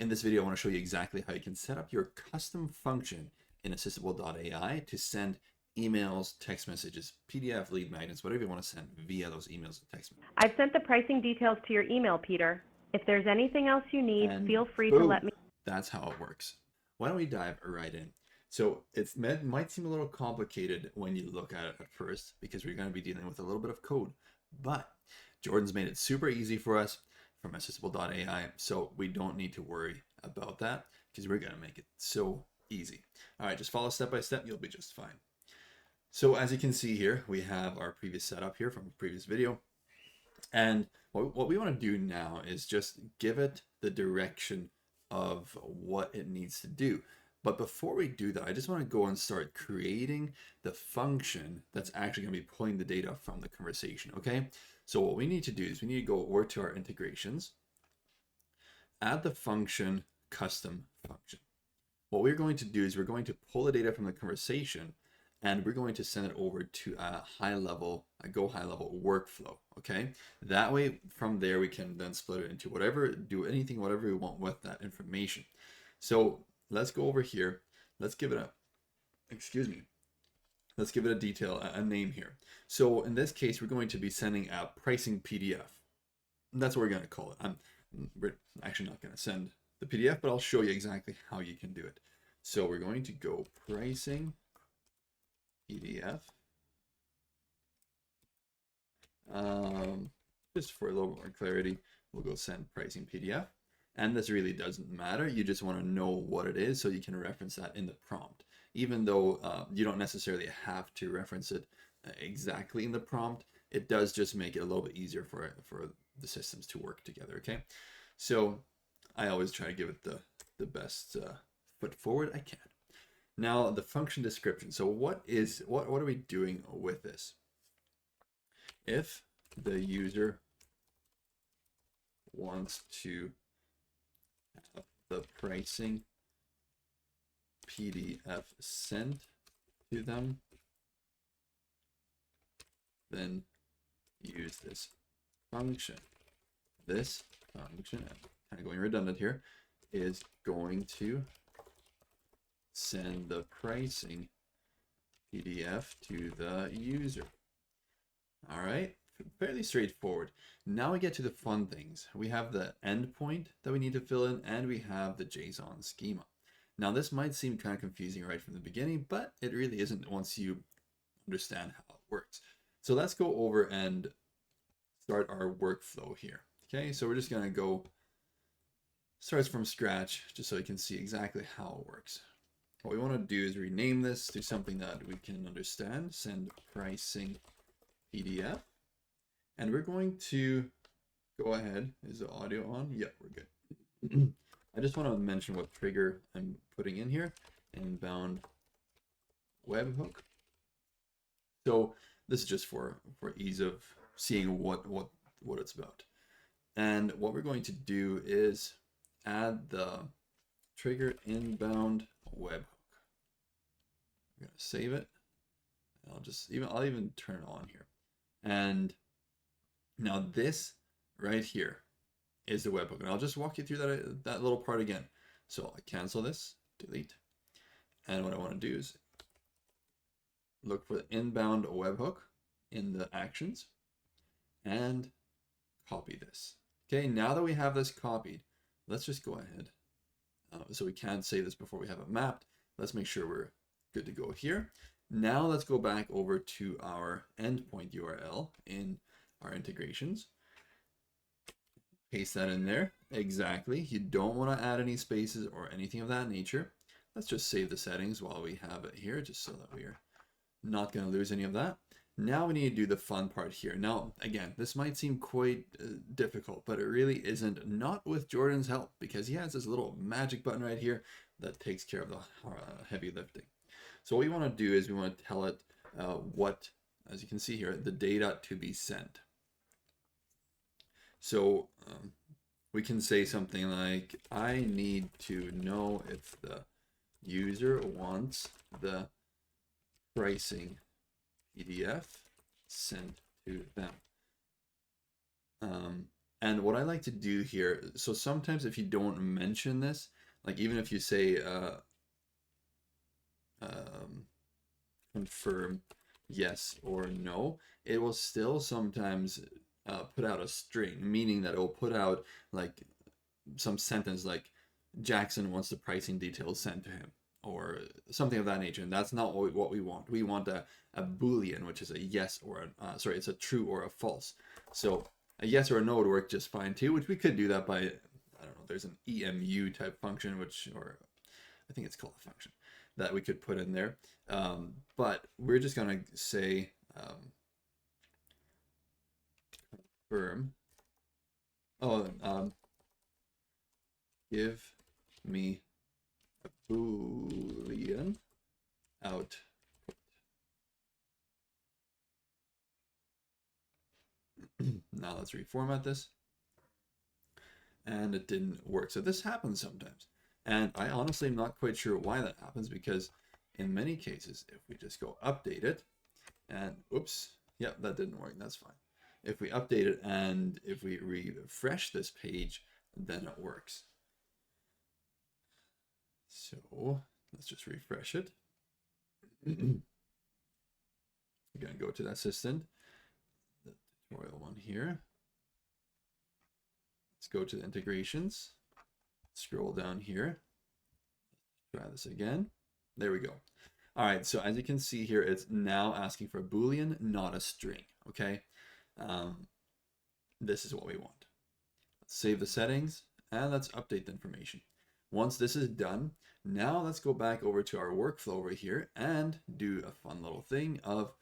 In this video, I want to show you exactly how you can set up your custom function in Assistable.ai to send emails, text messages, PDF, lead magnets, whatever you want to send via those emails and text messages. I've sent the pricing details to your email, Peter. If there's anything else you need, And feel free boom, to let me. that's how it works. Why don't we dive right in? So it might seem a little complicated when you look at it at first because we're going to be dealing with a little bit of code, but Jordan's made it super easy for us from Assistable.ai, so we don't need to worry about that because we're going to make it so easy. All right, just follow step by step, you'll be just fine. So as you can see here, we have our previous setup here from a previous video. And what we want to do now is just give it the direction of what it needs to do. But before we do that, I just want to go and start creating the function that's actually going to be pulling the data from the conversation, okay? So what we need to do is we need to go over to our integrations, add the function custom function. What we're going to do is we're going to pull the data from the conversation and we're going to send it over to a high level workflow, okay? That way, from there, we can then split it into whatever we want with that information. So let's go over here. Let's give it a detail, a name here. So in this case, we're going to be sending a pricing PDF. That's what we're going to call it. We're actually not going to send the PDF, but I'll show you exactly how you can do it. So we're going to go pricing PDF. Just for a little more clarity, we'll go send pricing PDF. And this really doesn't matter. You just want to know what it is so you can reference that in the prompt. Even though you don't necessarily have to reference it exactly in the prompt, it does just make it a little bit easier for the systems to work together, okay? So I always try to give it the best foot forward I can. Now the function description. So what are we doing with this? If the user wants to have the pricing PDF sent to them, then use this function. This function, I'm kind of going redundant here, is going to send the pricing PDF to the user. All right, fairly straightforward. Now we get to the fun things. We have the endpoint that we need to fill in, and we have the JSON schema. Now this might seem kind of confusing right from the beginning, but it really isn't once you understand how it works. So let's go over and start our workflow here. Okay, so we're just gonna go start from scratch just so you can see exactly how it works. What we want to do is rename this to something that we can understand. Send pricing PDF. And we're going to go ahead. Is the audio on? Yep, we're good. I just want to mention what trigger I'm putting in here. Inbound webhook. So this is just for ease of seeing what it's about. And what we're going to do is add the trigger inbound webhook. I'm gonna save it. I'll even turn it on here. And now this right here is the webhook, and I'll just walk you through that little part again. So I cancel this, delete, and what I want to do is look for the inbound webhook in the actions and copy this. Okay, now that we have this copied, let's just go ahead. So we can't save this before we have it mapped. Let's make sure we're good to go here. Now let's go back over to our endpoint URL in our integrations. Paste that in there. Exactly. You don't want to add any spaces or anything of that nature. Let's just save the settings while we have it here, just so that we're not going to lose any of that. Now we need to do the fun part here. Now, again, this might seem quite difficult, but it really isn't, not with Jordan's help, because he has this little magic button right here that takes care of the heavy lifting. So what we want to do is we want to tell it what, as you can see here, the data to be sent. So we can say something like, I need to know if the user wants the pricing PDF sent to them. And what I like to do here, so sometimes if you don't mention this, like even if you say confirm yes or no, it will still sometimes put out a string, meaning that it will put out like some sentence like Jackson wants the pricing details sent to him or something of that nature. And that's not what we want. We want a Boolean, which is a yes or sorry, it's a true or a false. So a yes or a no would work just fine too, which we could do that by, I don't know, there's an EMU type function, which, or I think it's called a function that we could put in there. But we're just going to say confirm. Give me a Boolean out. Now let's reformat this. And it didn't work. So this happens sometimes. And I honestly am not quite sure why that happens, because in many cases, if we just go update it and oops, yep, that didn't work. That's fine. If we update it and if we refresh this page, then it works. So let's just refresh it. We're going to go to the assistant, the tutorial one here. Let's go to the integrations, scroll down here, try this again. There we go. All right, so as you can see here, it's now asking for a Boolean, not a string, okay? This is what we want. Let's save the settings and let's update the information. Once this is done, now let's go back over to our workflow over here and do a fun little thing of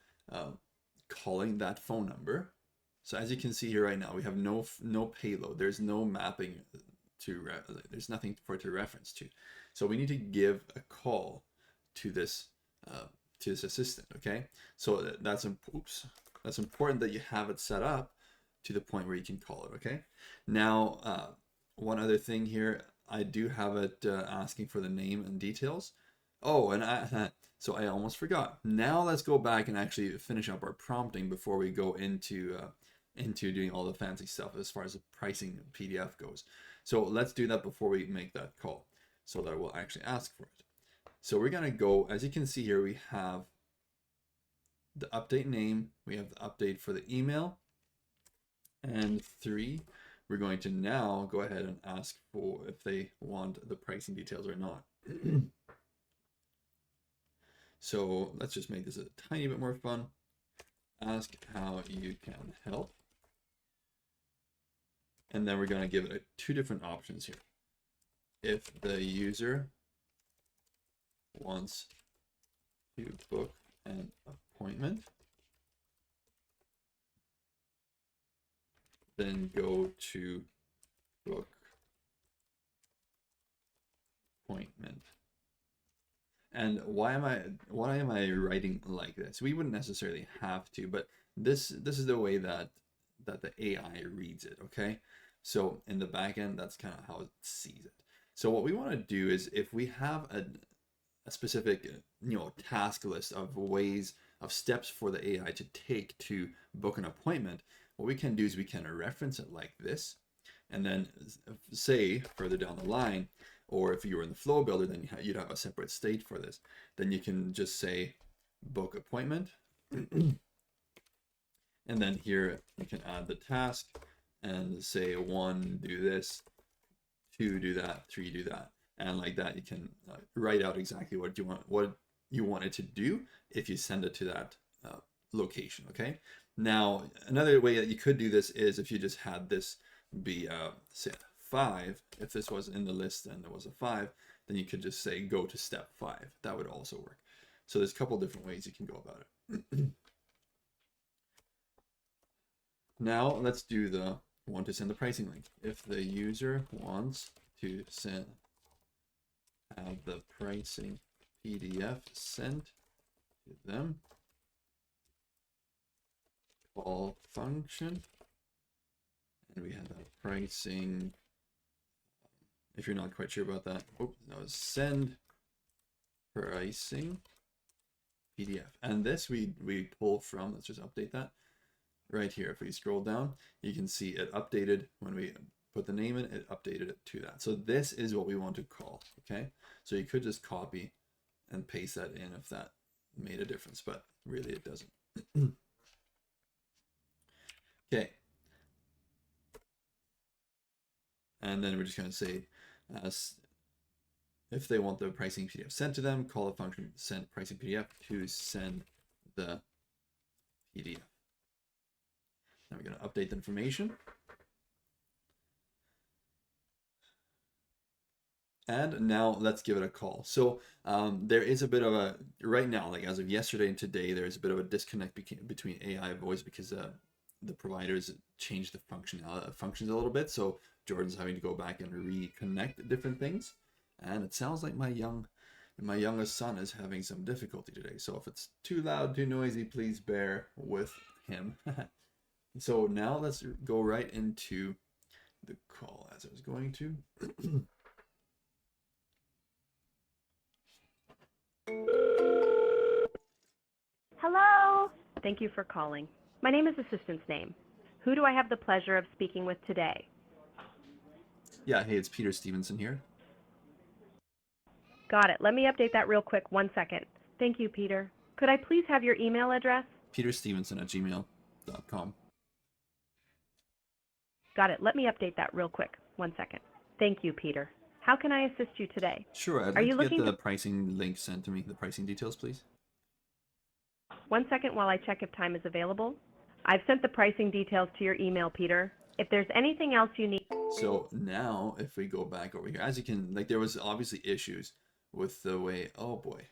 calling that phone number. So as you can see here right now, we have no payload. There's no mapping to, there's nothing for it to reference to. So we need to give a call to this assistant, okay? So that's important that you have it set up to the point where you can call it, okay? Now, one other thing here, I do have it asking for the name and details. Oh, and so I almost forgot. Now let's go back and actually finish up our prompting before we go into doing all the fancy stuff as far as the pricing PDF goes. So let's do that before we make that call, so that we'll actually ask for it. So we're gonna go, as you can see here, we have the update name, we have the update for the email, and 3, we're going to now go ahead and ask for if they want the pricing details or not. So let's just make this a tiny bit more fun. Ask how you can help. And then we're going to give it 2 different options here. If the user wants to book an appointment, then go to book appointment. And why am I writing like this? We wouldn't necessarily have to, but this is the way that the AI reads it, okay? So in the back end, that's kind of how it sees it. So what we want to do is, if we have a specific task list of ways, of steps for the AI to take to book an appointment, what we can do is we can reference it like this, and then say further down the line, or if you were in the flow builder, then you'd have a separate state for this. Then you can just say book appointment. And then here you can add the task and say 1, do this, 2, do that, 3, do that. And like that, you can write out exactly what you want it to do if you send it to that location, okay? Now, another way that you could do this is if you just had this be, say, 5, if this was in the list and there was a 5, then you could just say go to step 5. That would also work. So there's a couple different ways you can go about it. Now let's do the want to send the pricing link. If the user wants to have the pricing PDF sent to them, call function, and we have that pricing. If you're not quite sure about that, that was send pricing PDF. And this we pull from, let's just update that. right here, if we scroll down, you can see it updated when we put the name in, it updated it to that. So this is what we want to call, okay? So you could just copy and paste that in if that made a difference, but really it doesn't. Okay. And then we're just going to say, if they want the pricing PDF sent to them, call the function send pricing PDF to send the PDF. Now we're going to update the information. And now let's give it a call. So there is a bit of a, right now, like as of yesterday and today, there's a bit of a disconnect between AI voice because the providers changed the functions a little bit. So Jordan's having to go back and reconnect different things. And it sounds like my youngest son is having some difficulty today. So if it's too loud, too noisy, please bear with him. So now let's go right into the call as I was going to. Hello. Thank you for calling. My name is Assistant's name. Who do I have the pleasure of speaking with today? Yeah, hey, it's Peter Stevenson here. Got it. Let me update that real quick. 1 second. Thank you, Peter. Could I please have your email address? peterstevenson@gmail.com. Got it. Let me update that real quick. 1 second. Thank you, Peter. How can I assist you today? Sure, I'd Are like you to get looking the pricing link sent to me, the pricing details, please. 1 second while I check if time is available. I've sent the pricing details to your email, Peter. If there's anything else you need. So now if we go back over here, as you can, like there was obviously issues with the way, oh boy,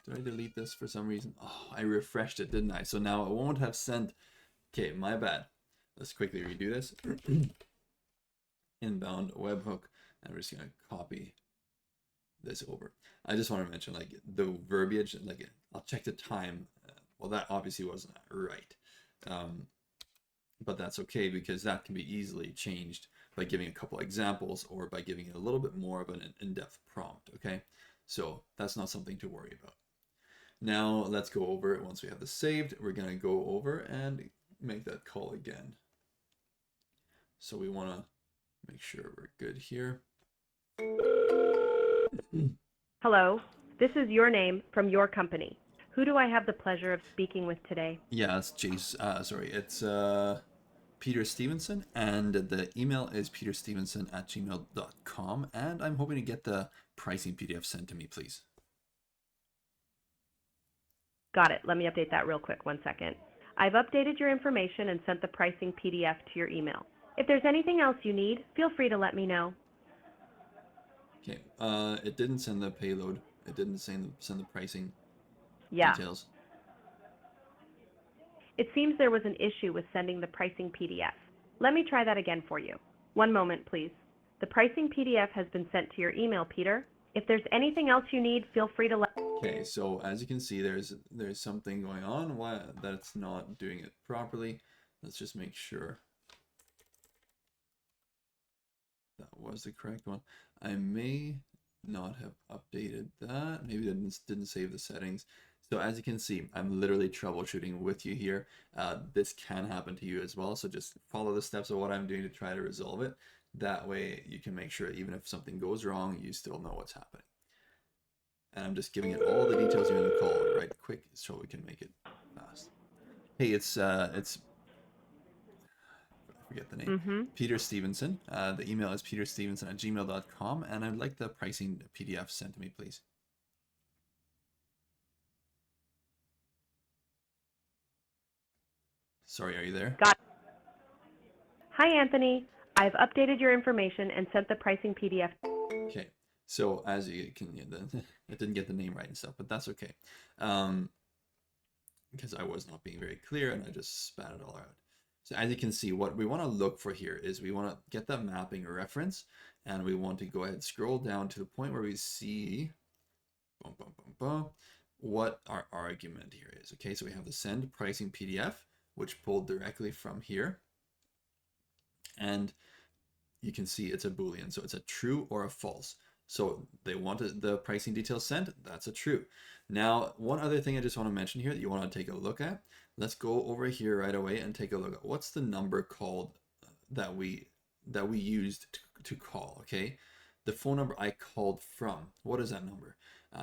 did I delete this for some reason? Oh, I refreshed it, didn't I? So now it won't have sent, okay, my bad. Let's quickly redo this. Inbound webhook, and we're just gonna copy this over. I just want to mention like the verbiage, like I'll check the time. Well, that obviously wasn't right. But that's okay because that can be easily changed by giving a couple examples or by giving it a little bit more of an in-depth prompt, okay? So that's not something to worry about. Now let's go over it. Once we have this saved, we're gonna go over and make that call again. So we wanna make sure we're good here. Hello, this is your name from your company. Who do I have the pleasure of speaking with today? Yeah, it's it's Peter Stevenson, and the email is peterstevenson@gmail.com, and I'm hoping to get the pricing PDF sent to me, please. Got it. Let me update that real quick. 1 second. I've updated your information and sent the pricing PDF to your email. If there's anything else you need, feel free to let me know. Okay, it didn't send the payload. It didn't send the pricing details. It seems there was an issue with sending the pricing PDF. Let me try that again for you. 1 moment, please. The pricing PDF has been sent to your email, Peter. If there's anything else you need, feel free to let. Okay, so as you can see, there's something going on that it's not doing it properly. Let's just make sure that was the correct one. I may not have updated that. Maybe I didn't save the settings. So as you can see, I'm literally troubleshooting with you here. This can happen to you as well. So just follow the steps of what I'm doing to try to resolve it. That way you can make sure even if something goes wrong, you still know what's happening. And I'm just giving it all the details you're going to call right quick so we can make it fast. Hey, it's I forget the name. Peter Stevenson. The email is peterstevenson@gmail.com, and I'd like the pricing PDF sent to me, please. Sorry, are you there? Got it. Hi, Anthony. I've updated your information and sent the pricing PDF. Okay, so as you can, it didn't get the name right and stuff, but that's okay. Because I was not being very clear and I just spat it all out. So as you can see, what we want to look for here is we want to get that mapping reference, and we want to go ahead and scroll down to the point where we see what our argument here is. Okay, so we have the send pricing PDF, which pulled directly from here. And you can see it's a Boolean, so it's a true or a false. So they wanted the pricing details sent, that's a true. Now, one other thing I just want to mention here that you want to take a look at, let's go over here right away and take a look at what's the number called that we used to call. Okay, the phone number I called from. What is that number?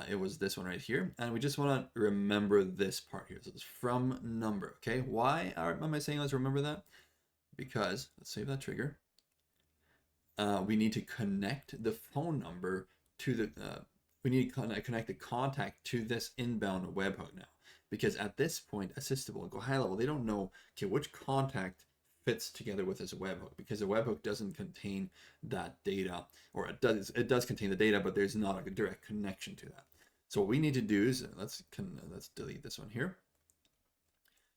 It was this one right here, and we just want to remember this part here. So it's from number. Okay, why am I saying let's remember that? Because let's save that trigger. We need to connect the phone number to the. We need to connect the contact to this inbound webhook now, because at this point, Assistable and Go High Level, they don't know, okay, which contact fits together with this webhook, because the webhook doesn't contain that data, or it does contain the data, but there's not a direct connection to that. So what we need to do is let's delete this one here.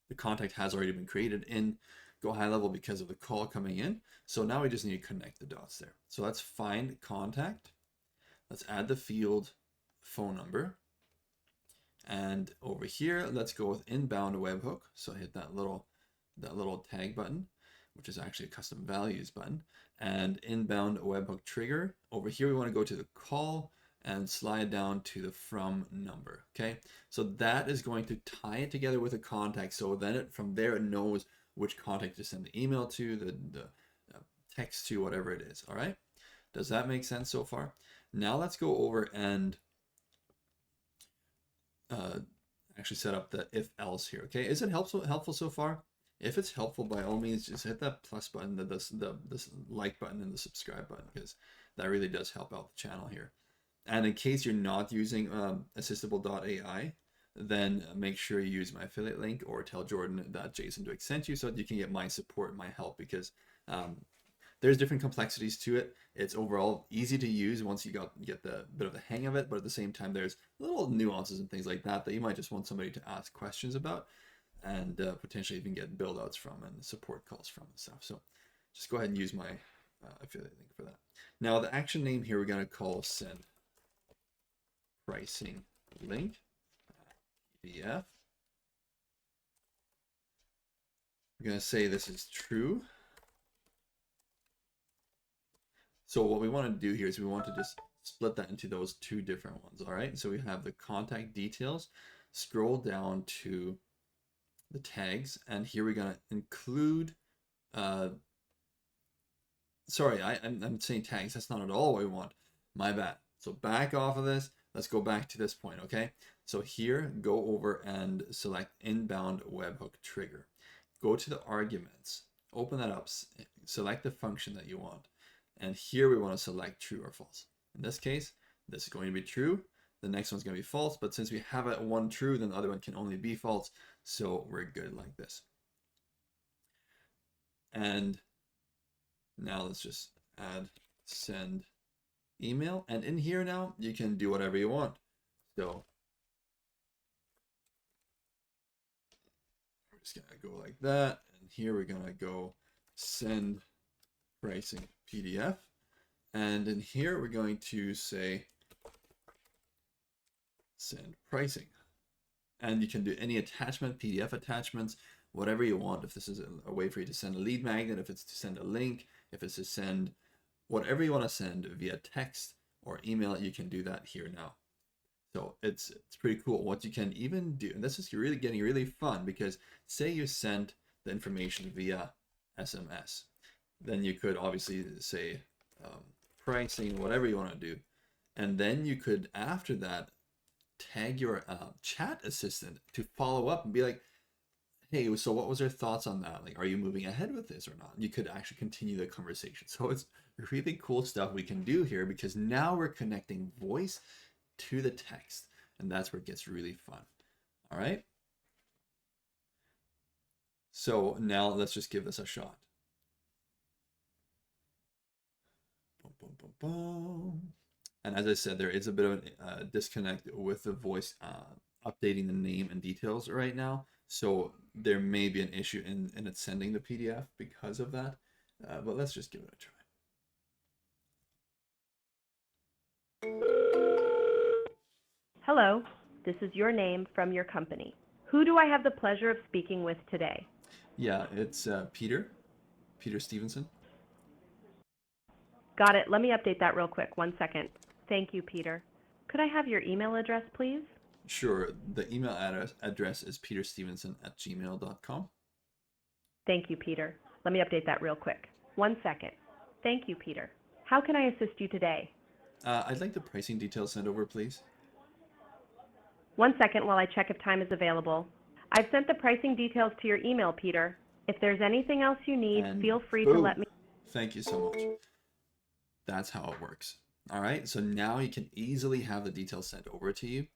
The contact has already been created in Go High Level because of the call coming in. So now we just need to connect the dots there. So let's find contact. Let's add the field phone number. And over here, let's go with inbound webhook. So hit that little tag button, which is actually a custom values button. And inbound webhook trigger. Over here, we want to go to the call and slide down to the from number. Okay, so that is going to tie it together with a contact. So then from there, it knows which contact to send the email to, the text to, whatever it is. All right, does that make sense so far? Now let's go over and actually set up the if else here. Okay, is it helpful so far? If it's helpful, by all means, just hit that plus button, the like button, and the subscribe button, because that really does help out the channel here. And in case you're not using Assistable.ai, then make sure you use my affiliate link, or tell Jordan that Jason Dwick sent you, so that you can get my support, my help, because there's different complexities to it. It's overall easy to use once you get the bit of the hang of it, but at the same time, there's little nuances and things like that you might just want somebody to ask questions about, and potentially even get build outs from and support calls from and stuff. So just go ahead and use my affiliate link for that. Now the action name here, we're going to call send pricing link PDF. We're going to say this is true. So what we want to do here is we want to just split that into those two different ones. All right, so we have the contact details. Scroll down to the tags, and here we're going to include sorry, I'm saying tags. That's not at all what we want. My bad. So back off of this. Let's go back to this point, okay? So here, go over and select inbound webhook trigger. Go to the arguments, open that up, select the function that you want. And here we want to select true or false. In this case, this is going to be true. The next one's going to be false, but since we have it one true, then the other one can only be false. So we're good like this. And now let's just add send email, and in here now you can do whatever you want. So we're just gonna go like that, and here we're gonna go send pricing PDF, and in here we're going to say send pricing, and you can do any attachment, PDF attachments, whatever you want. If this is a way for you to send a lead magnet, if it's to send a link, if it's to send whatever you want to send via text or email, you can do that here now. So it's pretty cool. What you can even do, and this is really getting really fun, because say you sent the information via SMS, then you could obviously say pricing, whatever you want to do, and then you could, after that, tag your chat assistant to follow up and be like, hey, so what was your thoughts on that? Like, are you moving ahead with this or not? You could actually continue the conversation. So it's really cool stuff we can do here, because now we're connecting voice to the text, and that's where it gets really fun. All right. So now let's just give this a shot. Boom, boom, boom, boom. And as I said, there is a bit of a disconnect with the voice updating the name and details right now. So there may be an issue in it sending the PDF because of that. But let's just give it a try. Hello, this is your name from your company. Who do I have the pleasure of speaking with today? Yeah, it's Peter Stevenson. Got it. Let me update that real quick. 1 second. Thank you, Peter. Could I have your email address, please? Sure. The email address is peterstevenson@gmail.com. Thank you, Peter. Let me update that real quick. 1 second. Thank you, Peter. How can I assist you today? I'd like the pricing details sent over, please. 1 second while I check if time is available. I've sent the pricing details to your email, Peter. If there's anything else you need, And feel free to boom. let me. Thank you so much. That's how it works. All right. So now you can easily have the details sent over to you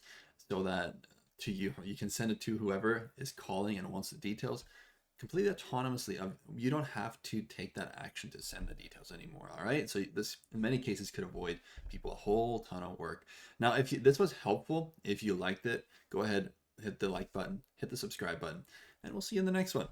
so that you can send it to whoever is calling and wants the details completely autonomously. You don't have to take that action to send the details anymore. All right. So this in many cases could avoid people a whole ton of work. Now, if this was helpful, if you liked it, go ahead, hit the like button, hit the subscribe button, and we'll see you in the next one.